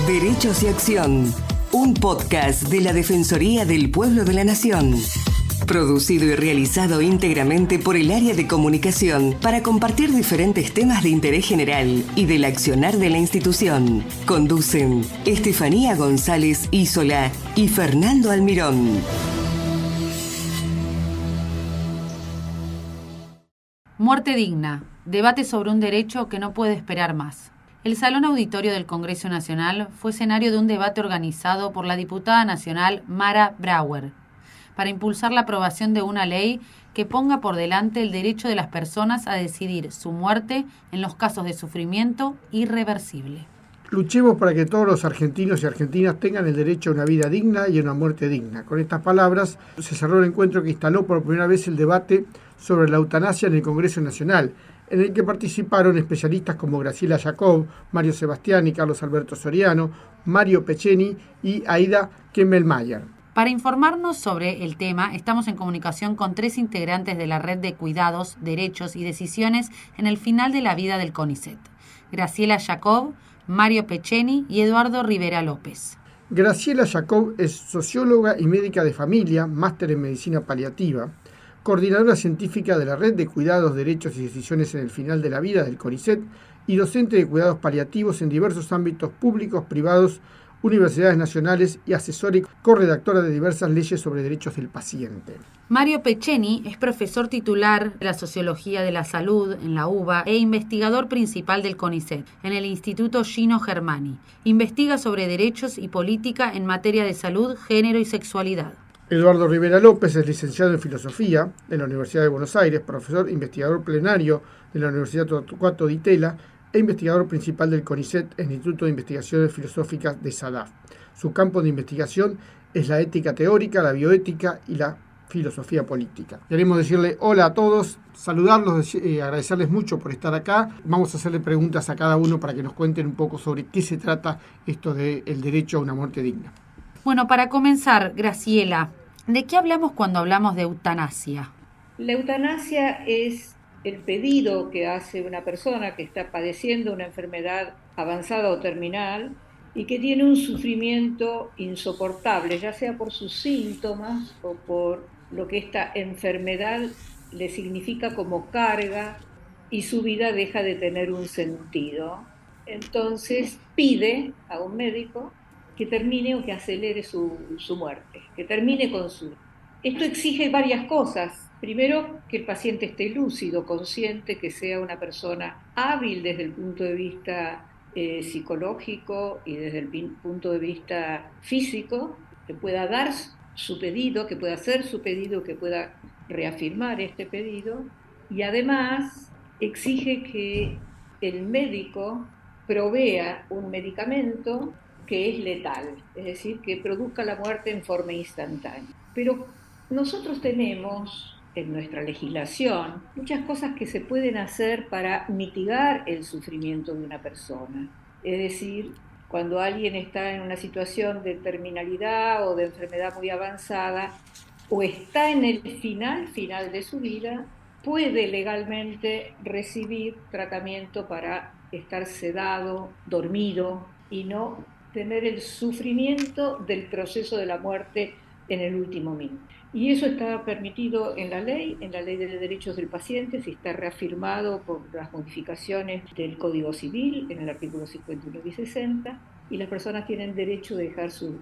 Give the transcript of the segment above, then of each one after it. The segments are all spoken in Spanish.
Derechos y Acción, un podcast de la Defensoría del Pueblo de la Nación. Producido y realizado íntegramente por el área de comunicación para compartir diferentes temas de interés general y del accionar de la institución. Conducen Estefanía González Isola y Fernando Almirón. Muerte digna. Debate sobre un derecho que no puede esperar más. El Salón Auditorio del Congreso Nacional fue escenario de un debate organizado por la diputada nacional Mara Brauer para impulsar la aprobación de una ley que ponga por delante el derecho de las personas a decidir su muerte en los casos de sufrimiento irreversible. Luchemos para que todos los argentinos y argentinas tengan el derecho a una vida digna y a una muerte digna. Con estas palabras se cerró el encuentro que instaló por primera vez el debate sobre la eutanasia en el Congreso Nacional, en el que participaron especialistas como Graciela Jacob, Mario Sebastiani, Carlos Alberto Soriano, Mario Pecceni y Aida Kemmelmayer. Para informarnos sobre el tema, estamos en comunicación con 3 integrantes de la Red de Cuidados, Derechos y Decisiones en el Final de la Vida del CONICET: Graciela Jacob, Mario Pecceni y Eduardo Rivera López. Graciela Jacob es socióloga y médica de familia, máster en medicina paliativa, coordinadora científica de la Red de Cuidados, Derechos y Decisiones en el Final de la Vida del CONICET y docente de cuidados paliativos en diversos ámbitos públicos, privados, universidades nacionales y asesora y corredactora de diversas leyes sobre derechos del paciente. Mario Pecceni es profesor titular de la Sociología de la Salud en la UBA e investigador principal del CONICET en el Instituto Gino Germani. Investiga sobre derechos y política en materia de salud, género y sexualidad. Eduardo Rivera López es licenciado en Filosofía de la Universidad de Buenos Aires, profesor investigador plenario de la Universidad Torcuato Di Tella e investigador principal del CONICET, el Instituto de Investigaciones Filosóficas de SADAF. Su campo de investigación es la ética teórica, la bioética y la filosofía política. Queremos decirle hola a todos, saludarlos, agradecerles mucho por estar acá. Vamos a hacerle preguntas a cada uno para que nos cuenten un poco sobre qué se trata esto del derecho a una muerte digna. Bueno, para comenzar, Graciela, ¿de qué hablamos cuando hablamos de eutanasia? La eutanasia es el pedido que hace una persona que está padeciendo una enfermedad avanzada o terminal y que tiene un sufrimiento insoportable, ya sea por sus síntomas o por lo que esta enfermedad le significa como carga y su vida deja de tener un sentido. Entonces pide a un médico que termine o que acelere su muerte, que termine con su... Esto exige varias cosas. Primero, que el paciente esté lúcido, consciente, que sea una persona hábil desde el punto de vista psicológico y desde el punto de vista físico, que pueda dar su pedido, que pueda hacer su pedido, que pueda reafirmar este pedido. Y además exige que el médico provea un medicamento que es letal, es decir, que produzca la muerte en forma instantánea. Pero nosotros tenemos en nuestra legislación muchas cosas que se pueden hacer para mitigar el sufrimiento de una persona. Es decir, cuando alguien está en una situación de terminalidad o de enfermedad muy avanzada o está en el final de su vida, puede legalmente recibir tratamiento para estar sedado, dormido y no tener el sufrimiento del proceso de la muerte en el último minuto. Y eso está permitido en la ley de derechos del paciente, y está reafirmado por las modificaciones del Código Civil en el artículo 51 y 60, y las personas tienen derecho de dejar sus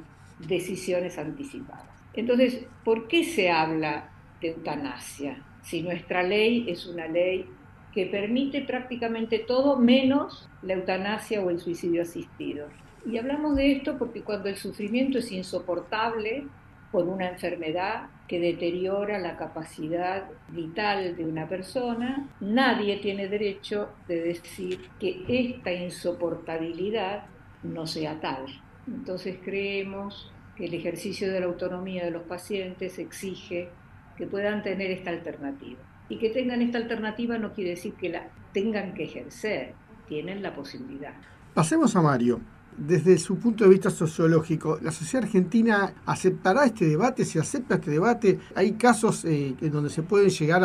decisiones anticipadas. Entonces, ¿por qué se habla de eutanasia? Si nuestra ley es una ley que permite prácticamente todo menos la eutanasia o el suicidio asistido. Y hablamos de esto porque cuando el sufrimiento es insoportable por una enfermedad que deteriora la capacidad vital de una persona, nadie tiene derecho de decir que esta insoportabilidad no sea tal. Entonces creemos que el ejercicio de la autonomía de los pacientes exige que puedan tener esta alternativa. Y que tengan esta alternativa no quiere decir que la tengan que ejercer, tienen la posibilidad. Pasemos a Mario. Desde su punto de vista sociológico, ¿la sociedad argentina aceptará este debate? ¿Se acepta este debate? ¿Hay casos en donde se pueden llegar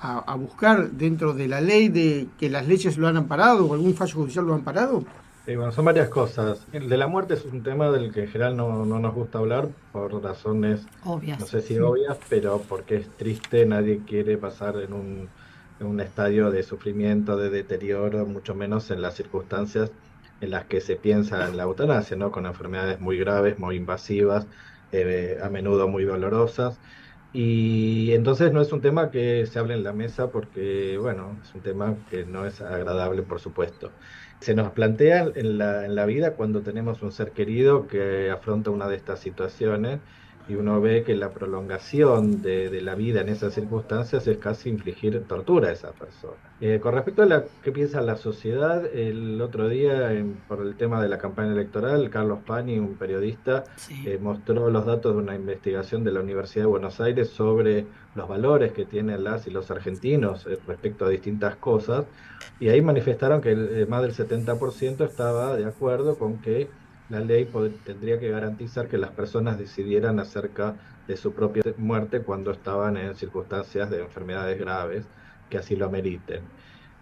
a buscar dentro de la ley de que las leyes lo han amparado o algún fallo judicial lo ha amparado? Bueno, son varias cosas. El de la muerte es un tema del que en general no nos gusta hablar por razones, no Obvias. sé si obvias, pero porque es triste, nadie quiere pasar en un estadio de sufrimiento, de deterioro, mucho menos en las circunstancias en las que se piensa en la eutanasia, ¿no? Con enfermedades muy graves, muy invasivas, a menudo muy dolorosas. Y entonces no es un tema que se hable en la mesa porque, bueno, es un tema que no es agradable, por supuesto. Se nos plantea en la vida cuando tenemos un ser querido que afronta una de estas situaciones y uno ve que la prolongación de la vida en esas circunstancias es casi infligir tortura a esa persona. Con respecto a qué piensa la sociedad, el otro día, por el tema de la campaña electoral, Carlos Pani, un periodista, Sí. mostró los datos de una investigación de la Universidad de Buenos Aires sobre los valores que tienen las y los argentinos respecto a distintas cosas. Y ahí manifestaron que más del 70% estaba de acuerdo con que la ley tendría que garantizar que las personas decidieran acerca de su propia muerte cuando estaban en circunstancias de enfermedades graves que así lo ameriten.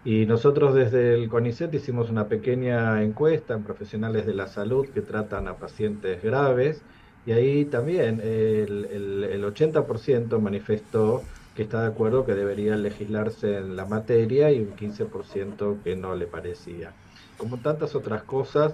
Y nosotros desde el CONICET hicimos una pequeña encuesta en profesionales de la salud que tratan a pacientes graves y ahí también el 80% manifestó que está de acuerdo que debería legislarse en la materia y un 15% que no le parecía. Como tantas otras cosas,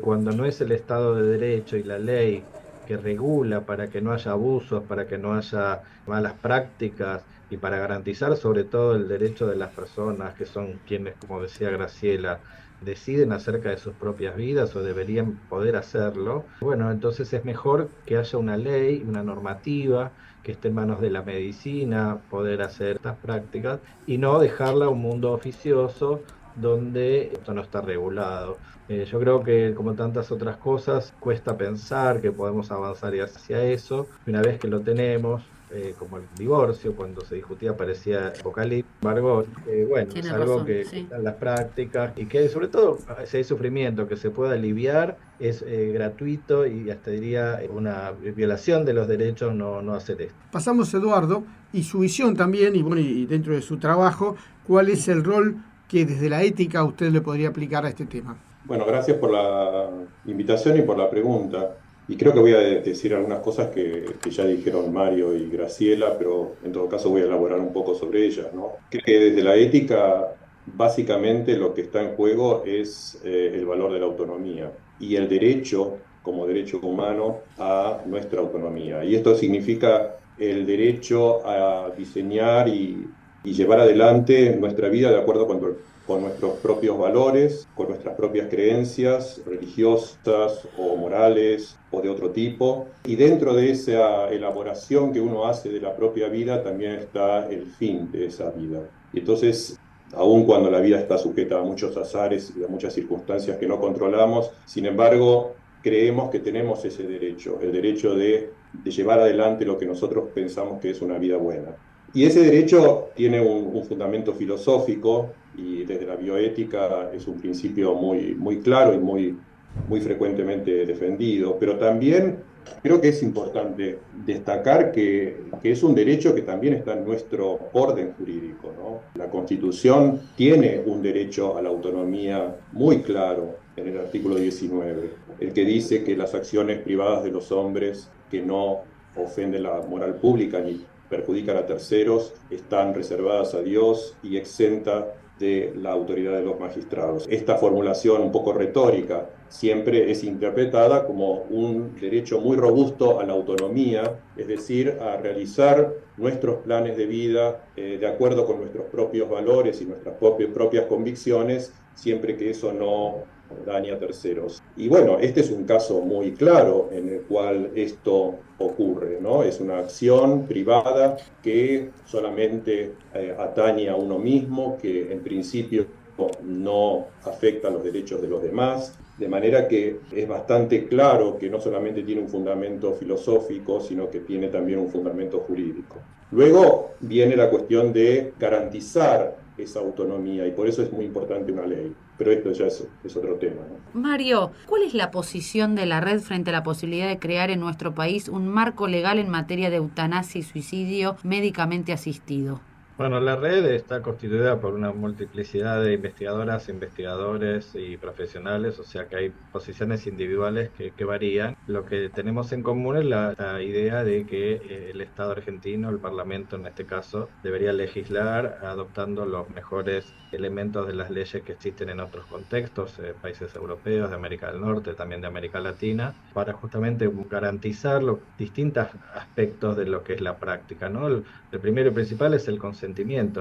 cuando no es el Estado de Derecho y la ley que regula para que no haya abusos, para que no haya malas prácticas y para garantizar sobre todo el derecho de las personas que son quienes, como decía Graciela, deciden acerca de sus propias vidas o deberían poder hacerlo, bueno, entonces es mejor que haya una ley, una normativa que esté en manos de la medicina, poder hacer estas prácticas y no dejarla a un mundo oficioso donde esto no está regulado. Yo creo que como tantas otras cosas, cuesta pensar que podemos avanzar hacia eso. Y una vez que lo tenemos, como el divorcio, cuando se discutía parecía apocalíptico. Sin embargo, bueno, es Tiene algo razón, que sí. está en las prácticas y que sobre todo si hay sufrimiento que se pueda aliviar, es gratuito y hasta diría una violación de los derechos no hacer esto. Pasamos a Eduardo y su visión también, y bueno, y dentro de su trabajo, ¿cuál es el rol que desde la ética usted le podría aplicar a este tema? Bueno, gracias por la invitación y por la pregunta. Y creo que voy a decir algunas cosas que ya dijeron Mario y Graciela, pero en todo caso voy a elaborar un poco sobre ellas, ¿no? Creo que desde la ética, básicamente lo que está en juego es el valor de la autonomía y el derecho, como derecho humano, a nuestra autonomía. Y esto significa el derecho a diseñar y llevar adelante nuestra vida de acuerdo con nuestros propios valores, con nuestras propias creencias religiosas o morales o de otro tipo. Y dentro de esa elaboración que uno hace de la propia vida también está el fin de esa vida. Y entonces, aun cuando la vida está sujeta a muchos azares y a muchas circunstancias que no controlamos, sin embargo, creemos que tenemos ese derecho, el derecho de llevar adelante lo que nosotros pensamos que es una vida buena. Y ese derecho tiene un fundamento filosófico y desde la bioética es un principio muy claro y muy frecuentemente defendido, pero también creo que es importante destacar que es un derecho que también está en nuestro orden jurídico, ¿no? La Constitución tiene un derecho a la autonomía muy claro en el artículo 19, el que dice que las acciones privadas de los hombres que no ofenden la moral pública ni perjudican a terceros, están reservadas a Dios y exenta de la autoridad de los magistrados. Esta formulación un poco retórica siempre es interpretada como un derecho muy robusto a la autonomía, es decir, a realizar nuestros planes de vida de acuerdo con nuestros propios valores y nuestras propias convicciones, siempre que eso no daña a terceros. Y bueno, este es un caso muy claro en el cual esto ocurre, ¿no? Es una acción privada que solamente atañe a uno mismo, que en principio no afecta a los derechos de los demás, de manera que es bastante claro que no solamente tiene un fundamento filosófico, sino que tiene también un fundamento jurídico. Luego viene la cuestión de garantizar esa autonomía y por eso es muy importante una ley. Pero esto ya es otro tema, ¿no? Mario, ¿cuál es la posición de la red frente a la posibilidad de crear en nuestro país un marco legal en materia de eutanasia y suicidio médicamente asistido? Bueno, la red está constituida por una multiplicidad de investigadoras, investigadores y profesionales, o sea que hay posiciones individuales que varían. Lo que tenemos en común es la idea de que el Estado argentino, el Parlamento en este caso, debería legislar adoptando los mejores elementos de las leyes que existen en otros contextos, países europeos, de América del Norte, también de América Latina, para justamente garantizar los distintos aspectos de lo que es la práctica, ¿no? El primero y principal es el consentimiento,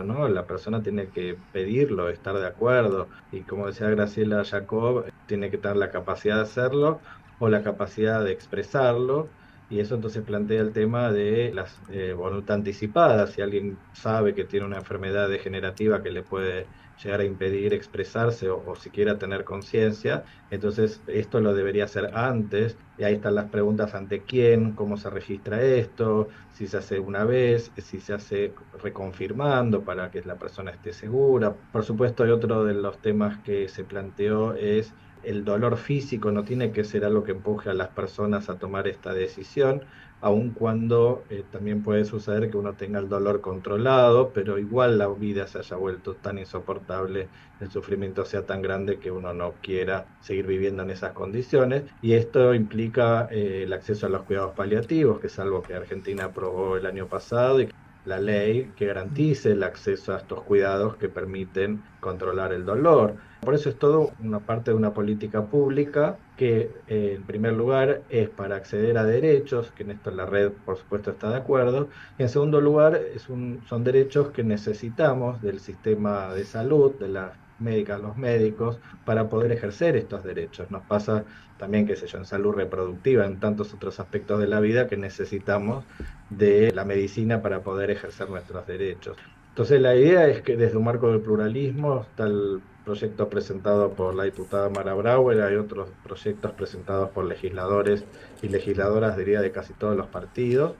¿no? La persona tiene que pedirlo, estar de acuerdo, y como decía Graciela Jacob, tiene que tener la capacidad de hacerlo o la capacidad de expresarlo, y eso entonces plantea el tema de la voluntad anticipada. Si alguien sabe que tiene una enfermedad degenerativa que le puede llegar a impedir expresarse o siquiera tener conciencia, entonces esto lo debería hacer antes, y ahí están las preguntas: ante quién, cómo se registra esto, si se hace una vez, si se hace reconfirmando para que la persona esté segura. Por supuesto, hay otro de los temas que se planteó es el dolor físico. No tiene que ser algo que empuje a las personas a tomar esta decisión, aun cuando también puede suceder que uno tenga el dolor controlado, pero igual la vida se haya vuelto tan insoportable, el sufrimiento sea tan grande que uno no quiera seguir viviendo en esas condiciones. Y esto implica el acceso a los cuidados paliativos, que es algo que Argentina aprobó el año pasado, y la ley que garantice el acceso a estos cuidados que permiten controlar el dolor. Por eso es todo una parte de una política pública que, en primer lugar, es para acceder a derechos, que en esto la red, por supuesto, está de acuerdo, y en segundo lugar, son derechos que necesitamos del sistema de salud, de las médicas, los médicos, para poder ejercer estos derechos. Nos pasa también, qué sé yo, en salud reproductiva, en tantos otros aspectos de la vida, que necesitamos de la medicina para poder ejercer nuestros derechos. Entonces la idea es que desde un marco del pluralismo está el proyecto presentado por la diputada Mara Brauer, hay otros proyectos presentados por legisladores y legisladoras, diría, de casi todos los partidos.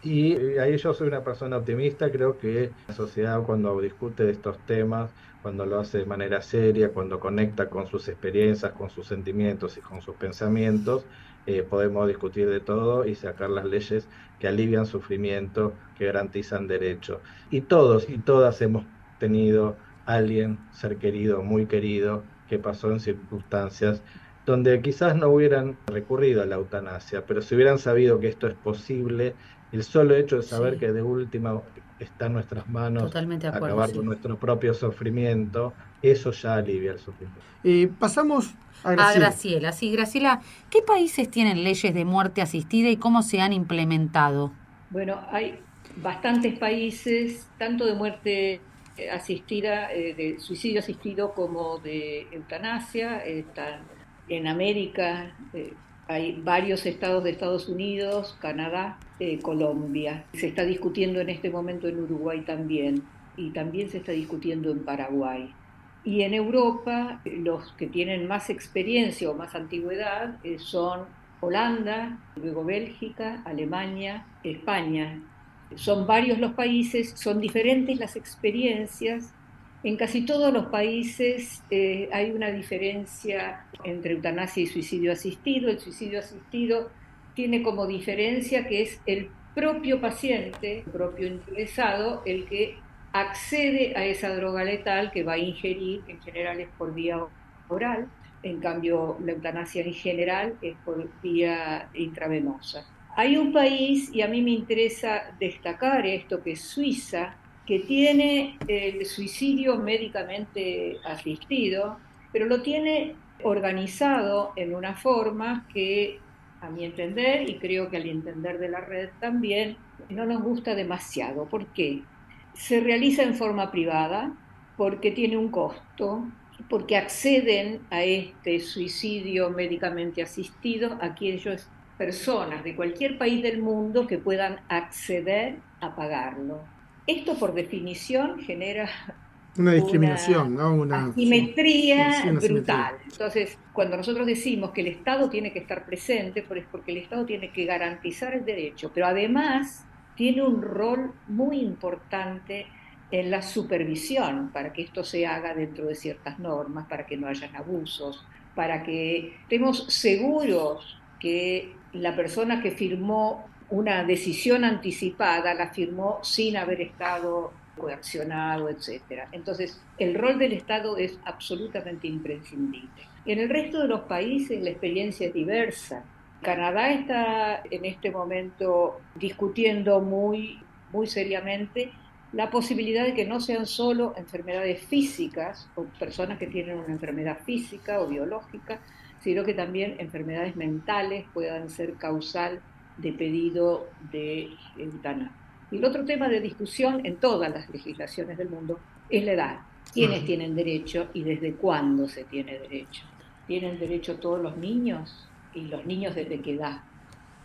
Y ahí yo soy una persona optimista. Creo que la sociedad, cuando discute de estos temas, cuando lo hace de manera seria, cuando conecta con sus experiencias, con sus sentimientos y con sus pensamientos, podemos discutir de todo y sacar las leyes que alivian sufrimiento, que garantizan derechos. Y todos y todas hemos tenido alguien, ser querido, muy querido, que pasó en circunstancias donde quizás no hubieran recurrido a la eutanasia, pero si hubieran sabido que esto es posible, el solo hecho de saber que de última está en nuestras manos Totalmente de acuerdo, acabar sí. con nuestro propio sufrimiento, eso ya alivia el sufrimiento. Pasamos a A Graciela. Graciela. Sí, Graciela, ¿qué países tienen leyes de muerte asistida y cómo se han implementado? Bueno, hay bastantes países, tanto de muerte asistida, de suicidio asistido, como de eutanasia. Están en América, hay varios estados de Estados Unidos, Canadá, Colombia. Se está discutiendo en este momento en Uruguay también, y también se está discutiendo en Paraguay. Y en Europa, los que tienen más experiencia o más antigüedad son Holanda, luego Bélgica, Alemania, España. Son varios los países, son diferentes las experiencias. En casi todos los países hay una diferencia entre eutanasia y suicidio asistido. El suicidio asistido tiene como diferencia que es el propio paciente, el propio interesado, el que accede a esa droga letal que va a ingerir. En general es por vía oral. En cambio, la eutanasia en general es por vía intravenosa. Hay un país, y a mí me interesa destacar esto, que es Suiza, que tiene el suicidio médicamente asistido, pero lo tiene organizado en una forma que, a mi entender, y creo que al entender de la red también, no nos gusta demasiado. ¿Por qué? Se realiza en forma privada, porque tiene un costo, porque acceden a este suicidio médicamente asistido aquellas personas de cualquier país del mundo que puedan acceder a pagarlo. Esto, por definición, genera Una discriminación, ¿no? Una asimetría sí, una brutal. asimetría. Entonces, cuando nosotros decimos que el Estado tiene que estar presente, pues es porque el Estado tiene que garantizar el derecho, pero además tiene un rol muy importante en la supervisión, para que esto se haga dentro de ciertas normas, para que no hayan abusos, para que estemos seguros que la persona que firmó una decisión anticipada la firmó sin haber estado coaccionado, etc. Entonces, el rol del Estado es absolutamente imprescindible. En el resto de los países la experiencia es diversa. Canadá está en este momento discutiendo muy seriamente la posibilidad de que no sean solo enfermedades físicas o personas que tienen una enfermedad física o biológica, sino que también enfermedades mentales puedan ser causal de pedido de eutanasia. Y el otro tema de discusión en todas las legislaciones del mundo es la edad. ¿Quiénes tienen derecho y desde cuándo se tiene derecho? ¿Tienen derecho todos los niños? ¿Y los niños desde qué edad?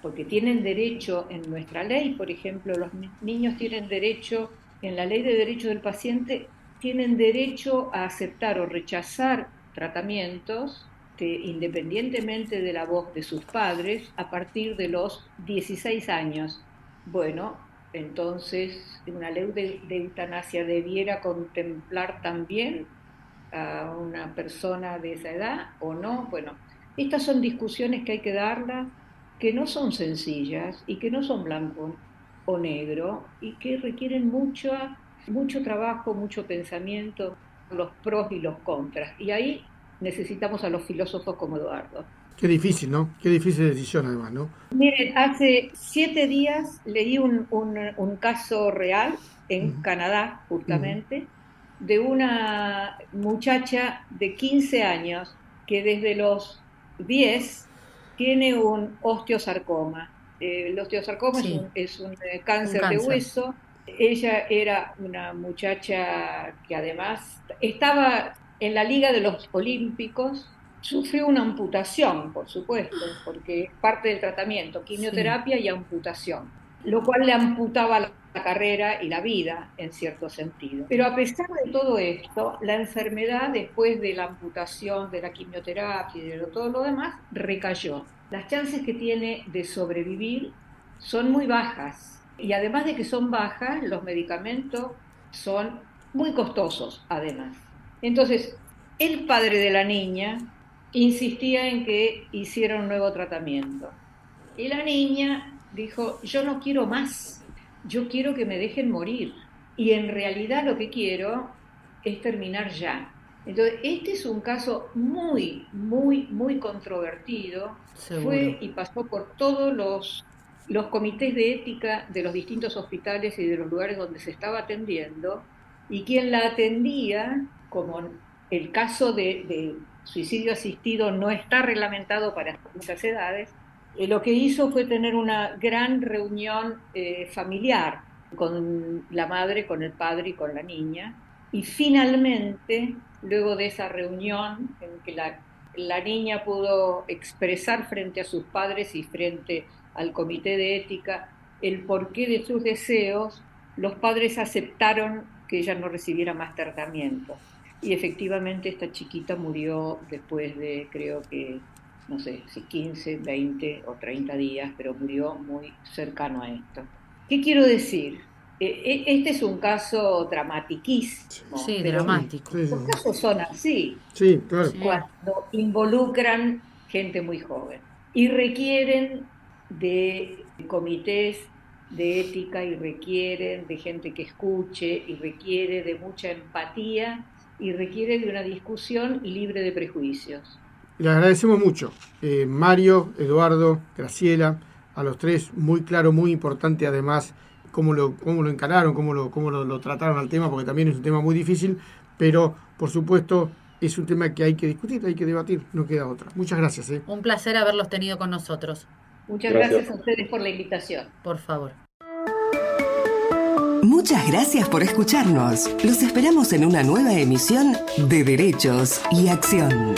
Porque tienen derecho en nuestra ley, por ejemplo, los niños tienen derecho, en la ley de derechos del paciente, tienen derecho a aceptar o rechazar tratamientos independientemente de la voz de sus padres a partir de los 16 años. Bueno, entonces una ley de eutanasia debiera contemplar también a una persona de esa edad o no. Bueno, estas son discusiones que hay que darlas, que no son sencillas y que no son blanco o negro y que requieren mucho trabajo, mucho pensamiento, los pros y los contras. Y ahí necesitamos a los filósofos como Eduardo. Qué difícil, ¿no? Qué difícil decisión además, ¿no? Miren, hace 7 días leí un caso real en Canadá, justamente, de una muchacha de 15 años que desde los 10 tiene un osteosarcoma. El osteosarcoma es un cáncer de hueso. Ella era una muchacha que además estaba en la Liga de los Olímpicos. Sufrió una amputación, por supuesto, porque es parte del tratamiento, quimioterapia y amputación, lo cual le amputaba la carrera y la vida, en cierto sentido. Pero a pesar de todo esto, la enfermedad, después de la amputación, de la quimioterapia y de todo lo demás, recayó. Las chances que tiene de sobrevivir son muy bajas. Y además de que son bajas, los medicamentos son muy costosos, además. Entonces, el padre de la niña insistía en que hiciera un nuevo tratamiento. Y la niña dijo, yo no quiero más, yo quiero que me dejen morir. Y en realidad lo que quiero es terminar ya. Entonces, este es un caso muy controvertido. Seguro. Fue y pasó por todos los comités de ética de los distintos hospitales y de los lugares donde se estaba atendiendo. Y quien la atendía, como el caso de suicidio asistido no está reglamentado para muchas edades, lo que hizo fue tener una gran reunión familiar con la madre, con el padre y con la niña. Y finalmente, luego de esa reunión en que la niña pudo expresar frente a sus padres y frente al comité de ética el porqué de sus deseos, los padres aceptaron que ella no recibiera más tratamiento. Y efectivamente esta chiquita murió después de, creo que, no sé, si 15, 20 o 30 días, pero murió muy cercano a esto. ¿Qué quiero decir? Este es un caso dramatiquísimo. Sí, dramático. Los casos son así. Sí, claro. Cuando involucran gente muy joven y requieren de comités de ética y requieren de gente que escuche y requiere de mucha empatía y requiere de una discusión libre de prejuicios. Les agradecemos mucho. Mario, Eduardo, Graciela, a los tres, muy claro, muy importante además cómo lo encararon, cómo lo trataron al tema, porque también es un tema muy difícil, pero por supuesto es un tema que hay que discutir, hay que debatir, no queda otra. Muchas gracias. Un placer haberlos tenido con nosotros. Muchas gracias a ustedes por la invitación. Por favor. Muchas gracias por escucharnos. Los esperamos en una nueva emisión de Derechos y Acción.